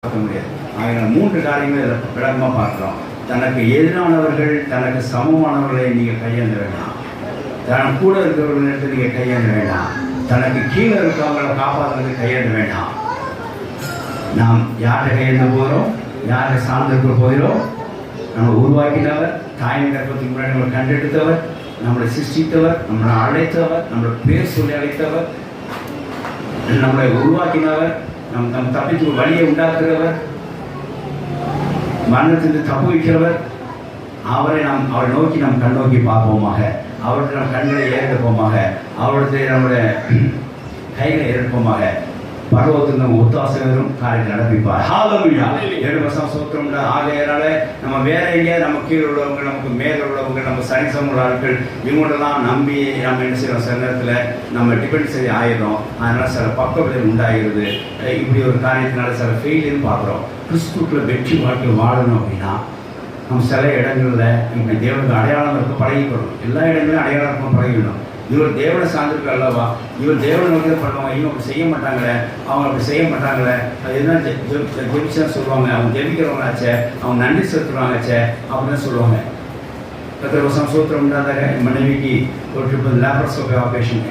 பார்க்க முடியாது. ஆகிய 3 காரியங்களை இதில் விளக்கமாக பார்க்குறோம். தனக்கு எதிரானவர்கள், தனக்கு சமமானவர்களை நீங்கள் கையாள வேண்டாம். தன் கூட இருக்கிறவர்களிடத்தில் நீங்கள் கையாள வேண்டாம். தனக்கு கீழே இருக்கிறவங்களை காப்பாற்றுறது கையாள வேண்டாம். நாம் யார்கிட்ட கையெழுந்த போகிறோம், யாரை சார்ந்திருக்க போகிறோம்? நம்ம உருவாக்கினவர், தாயின் கர்ப்பத்துக்கு முன்னாடி நம்மளை கண்டெடுத்தவர், நம்மளை சிருஷ்டித்தவர், நம்மளை அழைத்தவர், நம்மளை பேர் சொல்லி அழைத்தவர், நம்மளை உருவாக்கினவர், நம்ம தப்பித்து வழியை உண்டாக்குறவர், மரணத்திற்கு தப்பு வைக்கிறவர். அவரை நோக்கி நாம் கண்ணோக்கி பார்ப்போமாக. அவருக்கு நம் கண்களை ஏறெடுப்போமாக. அவருக்கு நம்முடைய கைகளை ஏற்போமாக. பரவத்துக்கு நம்ம ஒத்தாசை வரும் காரியத்தை நடப்பிப்பார். ஹalleluya. 7 வருஷம் சோத்திரம். ஆகையால நம்ம வேற எங்கே நம்ம கீழே உள்ளவங்க, நமக்கு மேலே உள்ளவங்க, நம்ம சரிசம் உள்ள ஆட்கள், இவங்களெல்லாம் நம்பி நம்ம என்ன செய்யறோம்? சில நேரத்தில் நம்ம டிபெண்ட் செய்ய ஆயிடும். அதனால சில பக்க விளைவு உண்டாகிறது. இப்படி ஒரு காரியத்தினால சில ஃபெயிலியர் பார்க்குறோம். கிறிஸ்துக்குள்ள வெற்றி வாழ்க்கை வாழணும் அப்படின்னா நம்ம சில இடங்களில் இப்படி தேவனுக்கு அடையாளம் இருக்க பழகிக்கணும். எல்லா இடங்களிலும் அடையாளம் இருக்க பழகிக்கணும். இவர் தேவனை சார்ந்திருக்க அல்லவா, இவர் தேவனை நோக்கி பண்ணுவாங்க, இவங்க அப்படி செய்ய மாட்டாங்களே, அவங்க அப்படி செய்ய மாட்டாங்களே, அது என்ன ஜெபிச்சான்னு சொல்லுவாங்க. அவங்க ஜெபிக்கிறவங்களாச்சே, அவங்க நன்றி செலுத்துவாங்கச்சே அப்படின்னு சொல்லுவாங்க. 10 வருஷம் சூத்திரம் உண்டாதாக மனைவிக்கு ஒரு லேப்ரோஸ்கோபி ஆப்ரேஷன்